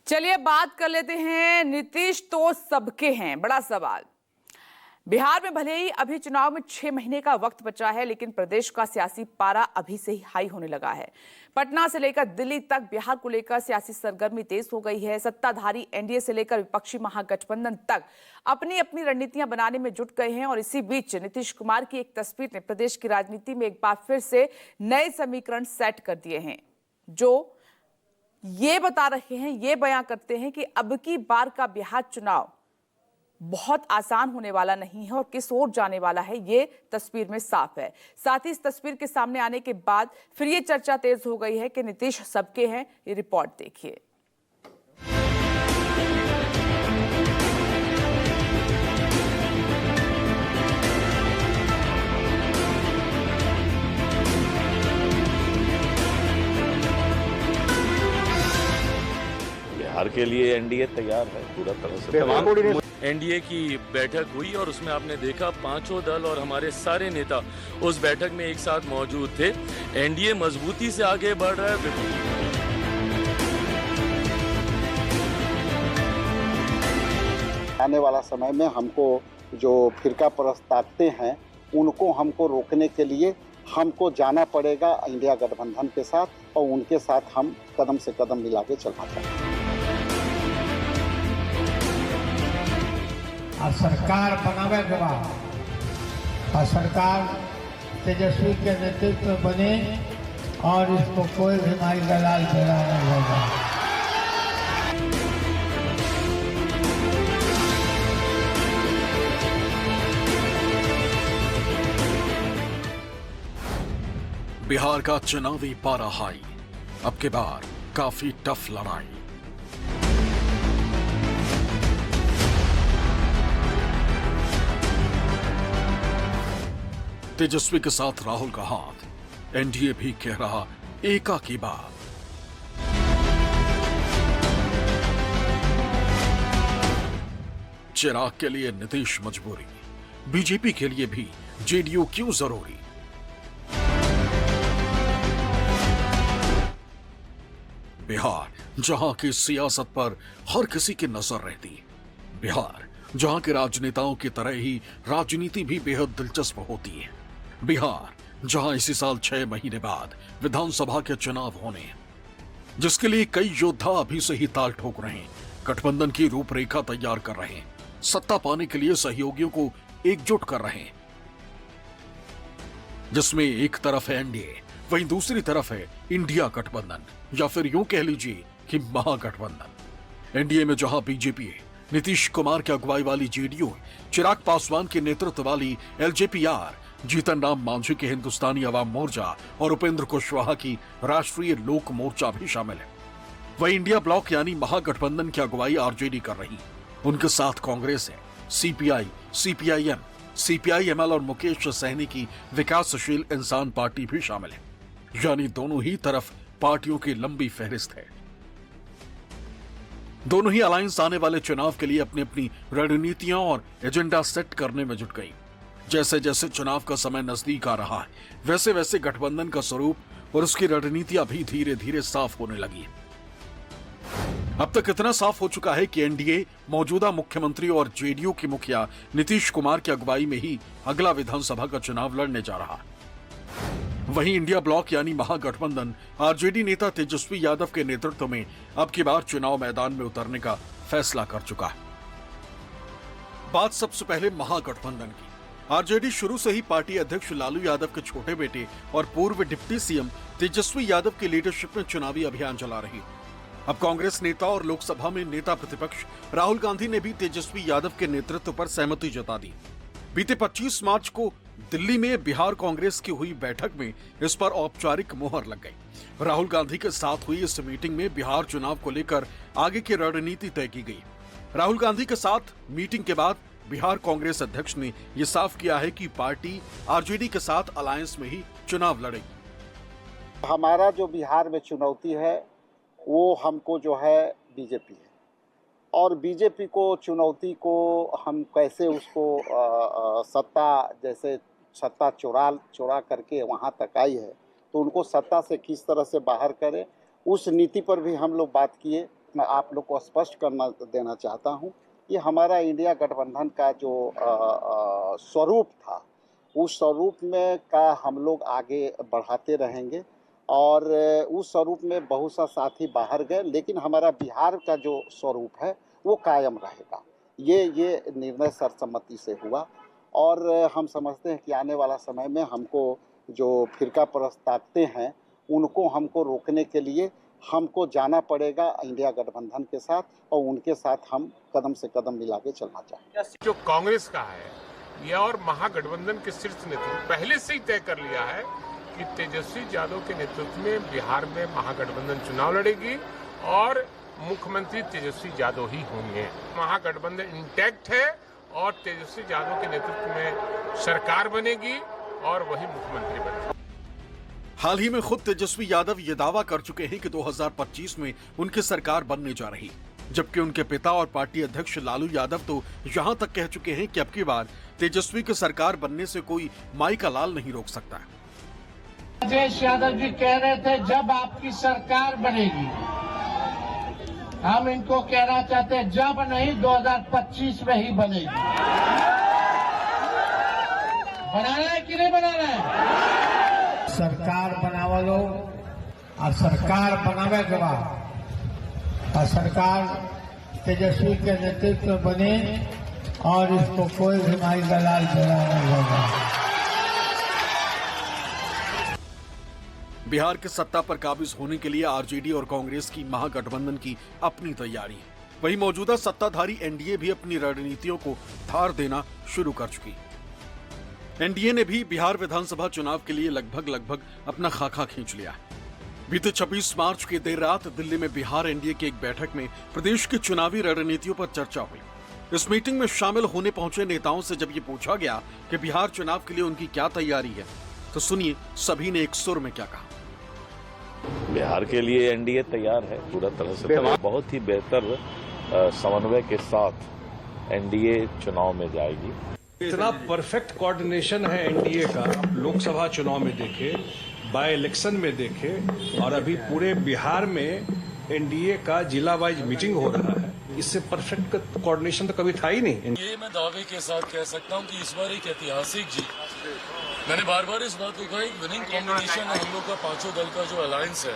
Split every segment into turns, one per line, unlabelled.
चलिए बात कर लेते हैं। नीतीश तो सबके हैं, बड़ा सवाल। बिहार में भले ही अभी चुनाव में 6 महीने का वक्त बचा है, लेकिन प्रदेश का सियासी पारा अभी से ही हाई होने लगा है। पटना से लेकर दिल्ली तक बिहार को लेकर सियासी सरगर्मी तेज हो गई है। सत्ताधारी एनडीए से लेकर विपक्षी महागठबंधन तक अपनी अपनी रणनीतियां बनाने में जुट गए हैं। और इसी बीच नीतीश कुमार की एक तस्वीर ने प्रदेश की राजनीति में एक बार फिर से नए समीकरण सेट कर दिए हैं, जो ये बता रहे हैं, ये बयां करते हैं कि अब की बार का बिहार चुनाव बहुत आसान होने वाला नहीं है और किस ओर जाने वाला है ये तस्वीर में साफ है। साथ ही इस तस्वीर के सामने आने के बाद फिर ये चर्चा तेज हो गई है कि नीतीश सबके हैं। ये रिपोर्ट देखिए।
बिहार के लिए एनडीए तैयार है पूरा तरह से।
एनडीए की बैठक हुई और उसमें आपने देखा पांचों दल और हमारे सारे नेता उस बैठक में एक साथ मौजूद थे। एनडीए मजबूती से आगे बढ़ रहा है।
आने वाला समय में हमको जो फिरका परस्त ताकतें हैं उनको हमको रोकने के लिए हमको जाना पड़ेगा इंडिया गठबंधन के साथ और उनके साथ हम कदम से कदम मिला के चलना चाहिए।
और सरकार बनावे के बाद और सरकार तेजस्वी के नेतृत्व में बने और इसको कोई भी माई दलाल पैदा नहीं होगा।
बिहार का चुनावी पारा हाई, अब के बार काफी टफ लड़ाई। तेजस्वी के साथ राहुल का हाथ, एनडीए भी कह रहा एका की बात। चिराग के लिए नीतीश मजबूरी, बीजेपी के लिए भी जेडीयू क्यों जरूरी। बिहार जहां की सियासत पर हर किसी की नजर रहती, बिहार जहां के राजनेताओं की तरह ही राजनीति भी बेहद दिलचस्प होती है, बिहार जहां इसी साल 6 महीने बाद विधानसभा के चुनाव होने, जिसके लिए कई योद्धा अभी से ही ताल ठोक रहे हैं, गठबंधन की रूपरेखा तैयार कर रहे हैं, सत्ता पाने के लिए सहयोगियों को एकजुट कर रहे हैं, जिसमें एक तरफ है एनडीए, वहीं दूसरी तरफ है इंडिया गठबंधन, या फिर यूं कह लीजिए कि महागठबंधन। एनडीए में जहां बीजेपी है, नीतीश कुमार की अगुवाई वाली जेडीयू, चिराग पासवान के नेतृत्व वाली एलजेपीआर, जीतन राम मांझी के हिंदुस्तानी अवाम मोर्चा और उपेंद्र कुशवाहा की राष्ट्रीय लोक मोर्चा भी शामिल है। वहीं इंडिया ब्लॉक यानी महागठबंधन की अगुवाई आरजेडी कर रही, उनके साथ कांग्रेस है, सीपीआई, सीपीआईएम, सीपीआईएमएल और मुकेश सहनी की विकासशील इंसान पार्टी भी शामिल है। यानी दोनों ही तरफ पार्टियों की लंबी फहरिस्त है। दोनों ही अलायंस आने वाले चुनाव के लिए अपनी अपनी रणनीतियां और एजेंडा सेट करने में जुट गई। जैसे जैसे चुनाव का समय नजदीक आ रहा है, वैसे वैसे गठबंधन का स्वरूप और उसकी रणनीतियां भी धीरे धीरे साफ होने लगी है। अब तक इतना साफ हो चुका है कि एनडीए मौजूदा मुख्यमंत्री और जेडीयू की मुखिया नीतीश कुमार की अगुवाई में ही अगला विधानसभा का चुनाव लड़ने जा रहा है। वहीं इंडिया ब्लॉक यानी महागठबंधन आरजेडी नेता तेजस्वी यादव के नेतृत्व में अब की बार चुनाव मैदान में उतरने का फैसला कर चुका है। बात सबसे पहले महागठबंधन की। आरजेडी शुरू से ही पार्टी अध्यक्ष लालू यादव के छोटे बेटे और पूर्व डिप्टी सीएम तेजस्वी यादव की लीडरशिप में चुनावी अभियान चला रही। अब कांग्रेस नेता और लोकसभा में नेता प्रतिपक्ष राहुल गांधी ने भी तेजस्वी यादव के नेतृत्व पर सहमति जता दी। बीते 25 मार्च को दिल्ली में बिहार कांग्रेस की हुई बैठक में इस पर औपचारिक मोहर लग गई। राहुल गांधी के साथ हुई इस मीटिंग में बिहार चुनाव को लेकर आगे की रणनीति तय की गई। राहुल गांधी के साथ मीटिंग के बाद बिहार कांग्रेस अध्यक्ष ने यह साफ किया है कि पार्टी आरजेडी के साथ अलायंस में ही चुनाव लड़ेगी।
हमारा जो बिहार में चुनौती है वो हमको जो है बीजेपी है, और बीजेपी को चुनौती को हम कैसे उसको सत्ता जैसे सत्ता चुरा करके वहाँ तक आई है, तो उनको सत्ता से किस तरह से बाहर करें, उस नीति पर भी हम लोग बात किए। आप लोग को स्पष्ट करना देना चाहता हूं, ये हमारा इंडिया गठबंधन का जो स्वरूप था, उस स्वरूप में का हम लोग आगे बढ़ाते रहेंगे और उस स्वरूप में बहुत सा साथी बाहर गए, लेकिन हमारा बिहार का जो स्वरूप है वो कायम रहेगा। ये निर्णय सर्वसम्मति से हुआ और हम समझते हैं कि आने वाला समय में हमको जो फिरका परस्त ताकतें हैं उनको हमको रोकने के लिए हमको जाना पड़ेगा इंडिया गठबंधन के साथ और उनके साथ हम कदम से कदम मिला के चलना चाहिए।
जो कांग्रेस का है यह और महागठबंधन के शीर्ष नेतृत्व पहले से ही तय कर लिया है कि तेजस्वी यादव के नेतृत्व में बिहार में महागठबंधन चुनाव लड़ेगी और मुख्यमंत्री तेजस्वी यादव ही होंगे। महागठबंधन इंटैक्ट है और तेजस्वी यादव के नेतृत्व में सरकार बनेगी और वही मुख्यमंत्री बनेगा।
हाल ही में खुद तेजस्वी यादव ये दावा कर चुके हैं कि 2025 में उनकी सरकार बनने जा रही, जबकि उनके पिता और पार्टी अध्यक्ष लालू यादव तो यहां तक कह चुके हैं कि अब की बार तेजस्वी की सरकार बनने से कोई माई का लाल नहीं रोक सकता।
राजेश यादव जी कह रहे थे जब आपकी सरकार बनेगी, हम इनको कहना चाहते हैं जब नहीं 2025 में ही बनेगी। बनाना है कि नहीं बनाना है? सरकार बनावा लो और सरकार बनावे के बाद और सरकार तेजस्वी के नेतृत्व में बने और इसको कोई भी माई दलाल बेड़ा नहीं होगा।
बिहार के सत्ता पर काबिज होने के लिए आरजेडी और कांग्रेस की महागठबंधन की अपनी तैयारी है। वहीं मौजूदा सत्ताधारी एनडीए भी अपनी रणनीतियों को धार देना शुरू कर चुकी। एनडीए ने भी बिहार विधानसभा चुनाव के लिए लगभग अपना खाका खींच लिया है। बीते 26 मार्च की देर रात दिल्ली में बिहार एनडीए की एक बैठक में प्रदेश की चुनावी रणनीतियों पर चर्चा हुई। इस मीटिंग में शामिल होने पहुंचे नेताओं से जब ये पूछा गया कि बिहार चुनाव के लिए उनकी क्या तैयारी है, तो सुनिए सभी ने एक सुर में क्या कहा।
बिहार के लिए एनडीए तैयार है पूरा तरह से। बहुत ही बेहतर समन्वय के साथ एनडीए चुनाव में जाएगी।
इतना परफेक्ट कोऑर्डिनेशन है एनडीए का, लोकसभा चुनाव में देखे, बाय इलेक्शन में देखे और अभी पूरे बिहार में एनडीए का जिला वाइज मीटिंग हो रहा है। इससे परफेक्ट कोऑर्डिनेशन तो कभी था ही नहीं।
ये मैं दावे के साथ कह सकता हूँ कि इस बार एक ऐतिहासिक जीत। मैंने बार बार इस बात को कहा, एक विनिंग कॉम्बिनेशन है हम लोग का पांचों दल का जो अलायंस है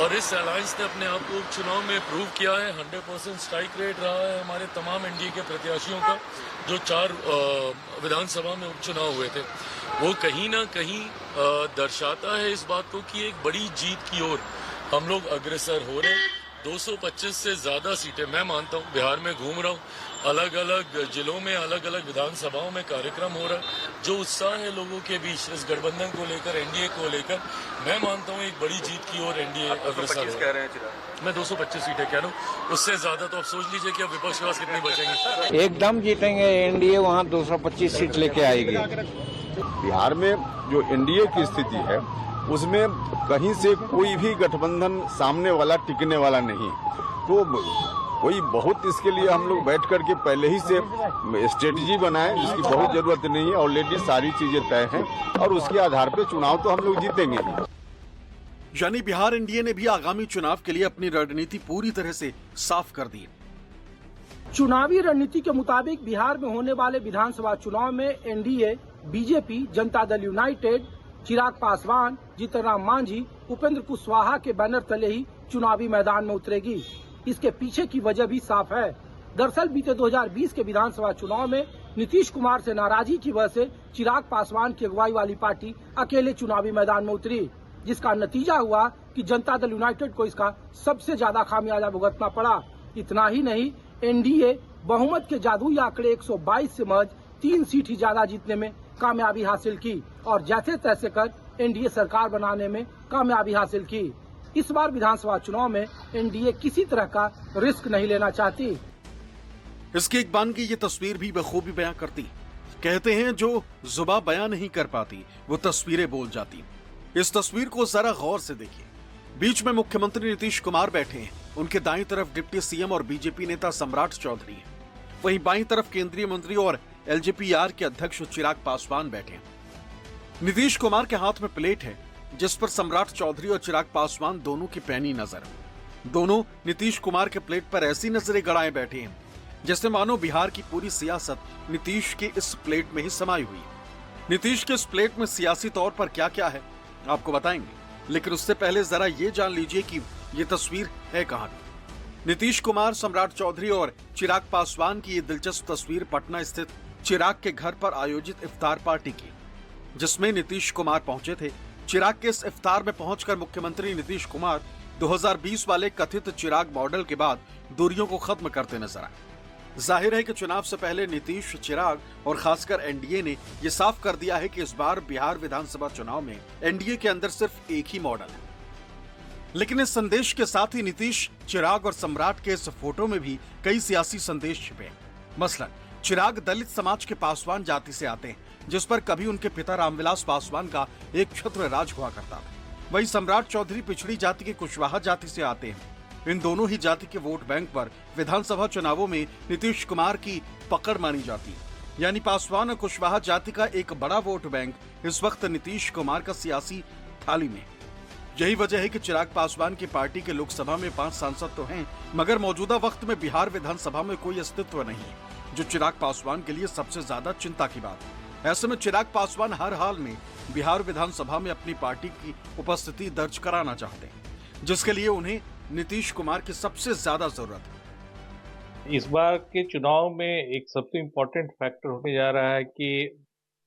और इस अलायंस ने अपने आप को चुनाव में प्रूव किया है। 100% स्ट्राइक रेट रहा है हमारे तमाम एनडीए के प्रत्याशियों का। जो 4 विधानसभा में उपचुनाव हुए थे वो कहीं ना कहीं दर्शाता है इस बात को कि एक बड़ी जीत की ओर हम लोग अग्रसर हो रहे हैं। 225 से ज्यादा सीटें मैं मानता हूँ बिहार में घूम रहा हूँ, अलग अलग जिलों में अलग अलग विधानसभाओं में कार्यक्रम हो रहा है। जो उत्साह है लोगों के बीच इस गठबंधन को लेकर, एनडीए को लेकर, मैं मानता हूँ एक बड़ी जीत की ओर एनडीए अग्रसर हो रहा है। मैं 225 सीटें कह रहा हूँ, उससे ज्यादा तो आप सोच लीजिए कि अब विपक्ष के पास कितनी बचेंगी।
एकदम जीतेंगे एनडीए, वहाँ 225 सीट लेके आएगी।
बिहार में जो एनडीए की स्थिति है उसमें कहीं से कोई भी गठबंधन सामने वाला टिकने वाला नहीं, तो कोई बहुत इसके लिए हम लोग बैठ करके पहले ही से स्ट्रेटजी बनाए, जिसकी बहुत जरूरत नहीं है। ऑलरेडी सारी चीजें तय हैं और उसके आधार पे चुनाव तो हम लोग जीतेंगे।
यानी बिहार एनडीए ने भी आगामी चुनाव के लिए अपनी रणनीति पूरी तरह से साफ कर दी।
चुनावी रणनीति के मुताबिक बिहार में होने वाले विधानसभा चुनाव में NDA, BJP, Janata Dal United, Chirag Paswan, Jitan Ram Manjhi, Upendra Kushwaha के बैनर तले ही चुनावी मैदान में उतरेगी। इसके पीछे की वजह भी साफ है। दरअसल बीते 2020 के विधानसभा चुनाव में नीतीश कुमार से नाराजगी की वजह से चिराग पासवान की अगुवाई वाली पार्टी अकेले चुनावी मैदान में उतरी, जिसका नतीजा हुआ कि जनता दल यूनाइटेड को इसका सबसे ज्यादा खामियाजा भुगतना पड़ा। इतना ही नहीं, एनडीए बहुमत के जादुई आंकड़े 122 से महज 3 सीट ही ज्यादा जीतने में कामयाबी हासिल की और जैसे तैसे कर एनडीए सरकार बनाने में कामयाबी हासिल की। इस बार विधानसभा चुनाव में एनडीए किसी तरह का रिस्क नहीं लेना चाहती।
इसके एक बान की ये तस्वीर भी बखूबी बयां करती। कहते हैं जो जुबां बयां नहीं कर पाती वो तस्वीरें बोल जाती। इस तस्वीर को जरा गौर से देखिए। बीच में मुख्यमंत्री नीतीश कुमार बैठे हैं, उनके दाईं तरफ डिप्टी सीएम और बीजेपी नेता सम्राट चौधरी है। वहीं बाईं तरफ केंद्रीय मंत्री और एलजेपीआर के अध्यक्ष चिराग पासवान बैठे हैं। नीतीश कुमार के हाथ में प्लेट है जिस पर सम्राट चौधरी और चिराग पासवान दोनों की पैनी नजर। दोनों नीतीश कुमार के प्लेट पर ऐसी नजरें गड़ाए बैठे हैं जैसे मानो बिहार की पूरी सियासत नीतीश के इस प्लेट में ही समाई हुई। नीतीश के इस प्लेट में सियासी तौर पर क्या क्या है आपको बताएंगे, लेकिन उससे पहले जरा ये जान लीजिए कि ये तस्वीर है कहां की। नीतीश कुमार, सम्राट चौधरी और चिराग पासवान की ये दिलचस्प तस्वीर पटना स्थित चिराग के घर पर आयोजित इफ्तार पार्टी की, जिसमें नीतीश कुमार पहुंचे थे। चिराग के इस इफ्तार में पहुंचकर मुख्यमंत्री नीतीश कुमार 2020 वाले कथित चिराग मॉडल के बाद दूरियों को खत्म करते नजर आए। जाहिर है कि चुनाव से पहले नीतीश, चिराग और खासकर एनडीए ने यह साफ कर दिया है कि इस बार बिहार विधानसभा चुनाव में एनडीए के अंदर सिर्फ एक ही मॉडल है। लेकिन इस संदेश के साथ ही नीतीश, चिराग और सम्राट के इस फोटो में भी कई सियासी संदेश छिपे हैं। मसलन चिराग दलित समाज के पासवान जाति से आते हैं, जिस पर कभी उनके पिता रामविलास पासवान का एक छत्र राज हुआ करता था। वहीं सम्राट चौधरी पिछड़ी जाति के कुशवाहा जाति से आते हैं। इन दोनों ही जाति के वोट बैंक पर विधानसभा चुनावों में नीतीश कुमार की पकड़ मानी जाती है। यानी पासवान और कुशवाहा जाति का एक बड़ा वोट बैंक इस वक्त नीतीश कुमार का सियासी थाली में। यही वजह है कि चिराग पासवान की पार्टी के लोकसभा में 5 सांसद तो हैं, मगर मौजूदा वक्त में बिहार विधानसभा में कोई अस्तित्व नहीं है, जो चिराग पासवान के लिए सबसे ज्यादा चिंता की बात है। ऐसे में चिराग पासवान हर हाल में बिहार विधानसभा में अपनी पार्टी की उपस्थिति दर्ज कराना चाहते हैं, जिसके लिए उन्हें नीतीश कुमार की सबसे ज्यादा जरूरत है।
इस बार के चुनाव में एक सबसे इम्पोर्टेंट फैक्टर होने जा रहा है कि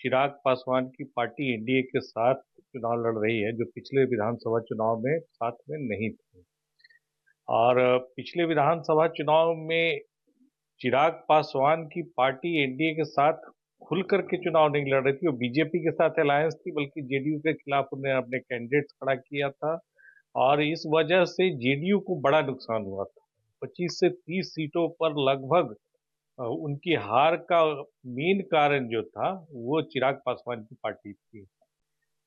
चिराग पासवान की पार्टी एनडीए के साथ चुनाव लड़ रही है, जो पिछले विधानसभा चुनाव में साथ में नहीं थे। और पिछले विधानसभा चुनाव में चिराग पासवान की पार्टी एनडीए के साथ खुल करके चुनाव नहीं लड़ रही थी, वो बीजेपी के साथ अलायंस थी, बल्कि जेडीयू के खिलाफ उन्हें अपने कैंडिडेट्स खड़ा किया था। और इस वजह से जेडीयू को बड़ा नुकसान हुआ था। 25 से 30 सीटों पर लगभग उनकी हार का मेन कारण जो था वो चिराग पासवान की पार्टी थी।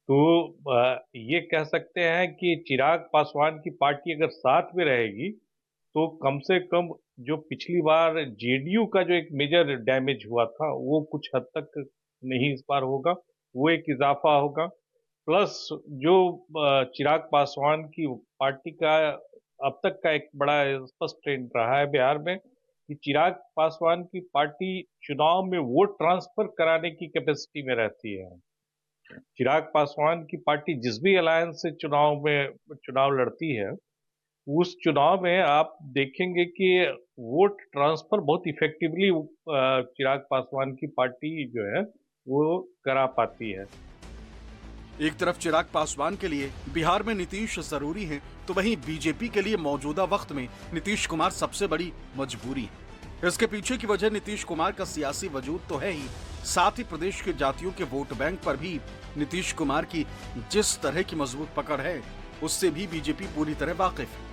तो ये कह सकते हैं कि चिराग पासवान की पार्टी अगर साथ में रहेगी तो कम से कम जो पिछली बार जेडीयू का जो एक मेजर डैमेज हुआ था वो कुछ हद तक नहीं इस बार होगा, वो एक इजाफा होगा। प्लस जो चिराग पासवान की पार्टी का अब तक का एक बड़ा स्पष्ट ट्रेंड रहा है बिहार में कि चिराग पासवान की पार्टी चुनाव में वोट ट्रांसफर कराने की कैपेसिटी में रहती है। चिराग पासवान की पार्टी जिस भी अलायंस से चुनाव लड़ती है, उस चुनाव में आप देखेंगे कि वोट ट्रांसफर बहुत इफेक्टिवली चिराग पासवान की पार्टी जो है वो करा पाती है।
एक तरफ चिराग पासवान के लिए बिहार में नीतीश जरूरी है, तो वहीं बीजेपी के लिए मौजूदा वक्त में नीतीश कुमार सबसे बड़ी मजबूरी है। इसके पीछे की वजह नीतीश कुमार का सियासी वजूद तो है ही, साथ ही प्रदेश के जातियों के वोट बैंक पर भी नीतीश कुमार की जिस तरह की मजबूत पकड़ है, उससे भी बीजेपी पूरी तरह वाकिफ है।